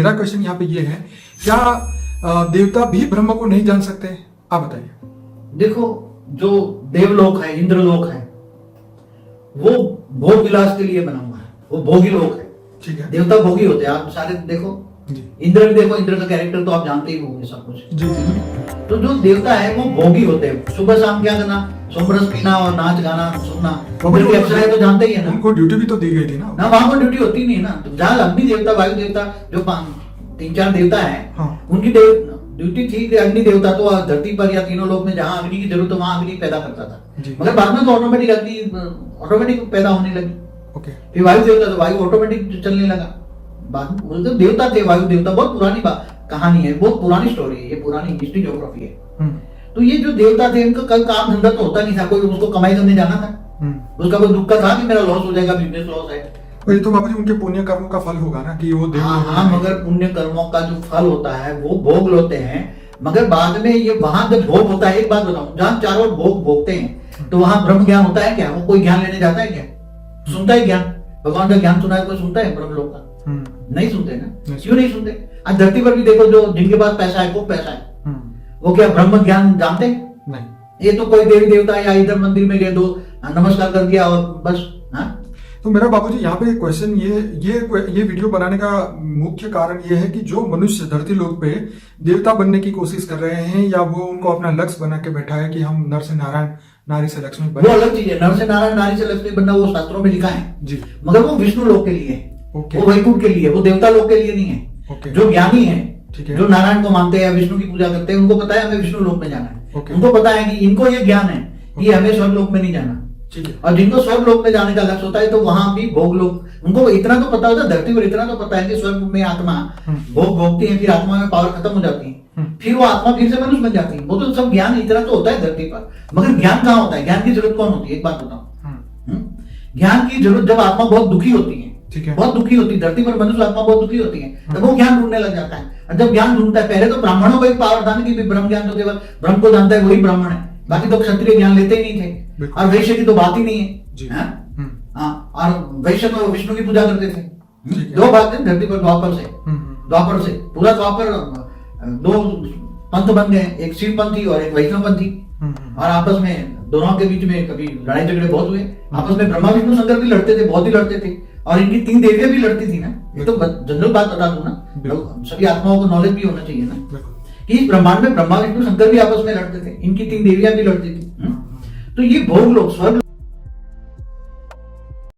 मेरा क्वेश्चन यहाँ पे ये है, क्या देवता भी ब्रह्म को नहीं जान सकते? आप बताइए। देखो, जो देवलोक है, इंद्रलोक है, वो भोग विलास के लिए बना हुआ है, वो भोगी लोक है। ठीक है। देवता भोगी होते हैं, आप सारे देखो जी इंद्र भी देखो, इंद्र का कैरेक्टर तो आप जानते ही होंगे सब कुछ। जी जी। तो जो देवता है वो भोगी होते हैं, सुबह शाम क्या करना, सोमरस पीना और नाच गाना सुनना। इंद्र की अप्सराएं तो जानते ही है ना, उनको ड्यूटी भी तो दी गई थी ना। वहां पर ड्यूटी होती नहीं ना। तो जहाँ अग्नि देवता, वायु देवता, जो 3-4 देवता है, हाँ। उनकी ड्यूटी थी कि अग्नि देवता तो धरती पर या तीनों लोक में जहाँ अग्नि की जरूरत हो वहां अग्नि पैदा करता था। मगर बाद में तो ऑटोमेटिक अग्नि ऑटोमेटिक पैदा होने लगी। ओके। फिर वायु देवता, तो वायु ऑटोमेटिक चलने लगा। बाद में तो देवता थे वायु देवता, बहुत पुरानी कहानी है, बहुत पुरानी स्टोरी है, ये पुरानी हिस्ट्री ज्योग्राफी है। तो ये जो देवता थे इनका कल काम धंधा तो होता नहीं था, कोई उसको कमाई करने जाना था, उसका कोई दुख का था कि मेरा लॉस हो जाएगा, बिजनेस लॉस है। ये तो बाबू जी उनके पुण्य कर्मों का फल होगा ना कि वो देव। हाँ, मगर पुण्य कर्मों का जो फल होता है वो भोग लेते हैं, मगर बाद में ये वहां जब भोग होता है, एक बात बताऊं, जहाँ चारों ओर भोग भोगते हैं तो वहां ब्रह्म ज्ञान होता है क्या? वो कोई ज्ञान लेने जाता है क्या? सुनता है ज्ञान? भगवान का ज्ञान सुना है कोई सुनता है ब्रह्म लोक का? नहीं सुनते ना। क्यों नहीं सुनते? आज धरती पर भी देखो, जो जिनके पास पैसा है, खूब पैसा है, वो क्या ब्रह्म ज्ञान जानते हैं? नहीं। ये तो कोई देवी देवता या इधर मंदिर में गए, दो नमस्कार कर दिया और बस। हाँ, तो मेरा बाबूजी यहाँ पे क्वेश्चन ये वीडियो बनाने का मुख्य कारण ये है कि जो मनुष्य धरती लोक पे देवता बनने की कोशिश कर रहे हैं, या वो उनको अपना लक्ष्य बना के बैठा है कि हम नर से नारायण, नारी से लक्ष्मी वो अलग चीज है। नर से नारायण, नारी से लक्ष्मी बनना वो शास्त्रों में लिखा है जी, मगर वो विष्णु लोक के लिए है, ओके, वो वैकुंठ के लिए, वो देवता लोक के लिए नहीं है। ओके। जो ज्ञानी है, ठीक है, जो नारायण को मानते हैं, विष्णु की पूजा करते हैं, उनको पता है हमें विष्णु लोक में जाना है। ओके। उनको पता है कि इनको ये ज्ञान है कि हमें स्वर्ग लोक में नहीं जाना। ठीक है। और जिनको स्वर्ग लोक में जाने का लक्ष्य होता है तो वहां भी भोग लोक, उनको इतना तो पता होता है, धरती पर इतना तो पता है कि स्वर्ग में आत्मा भोग भोगती है, फिर आत्मा में पावर खत्म हो जाती है, फिर वो आत्मा फिर से मनुष्य बन जाती है। वो तो सब ज्ञान इतना तो होता है धरती पर, मगर ज्ञान कहाँ होता है? ज्ञान की जरूरत कौन होती है? एक बात बताओ, ज्ञान की जरूरत जब आत्मा बहुत दुखी होती है, ठीक है, बहुत दुखी होती है, धरती पर मनुष्य आत्मा बहुत दुखी होती है, तब वो ज्ञान ढूंढने लग जाता है। और जब ज्ञान ढूंढता है, पहले तो ब्राह्मणों को एक पावर था ना कि ब्रह्म ज्ञान तो केवल ब्रह्म को जानता है वही ब्राह्मण है, बाकी तो क्षत्रिय ज्ञान लेते ही नहीं थे, और वैश्य की तो बात ही नहीं है। और वैश्य तो विष्णु की पूजा करते थे। दो बात है धरती पर, द्वापर से पूरा द्वापर, दो पंथ बन गए, एक शिव पंथी और एक वैष्णव पंथी, और आपस में दोनों के बीच में कभी लड़ाई झगड़े बहुत हुए, आपस में ब्रह्मा विष्णु शंकर भी लड़ते थे, बहुत ही लड़ते थे, और इनकी 3 देवियां भी लड़ती थी ना। ये तो जनरल बात बता दूं ना, सभी आत्माओं को नॉलेज भी होना चाहिए ना कि इस ब्रह्मांड में ब्रह्मा विष्णु शंकर भी आपस में लड़ते थे, इनकी 3 देवियां भी लड़ती थी। तो ये भोग लोग, स्वर्ग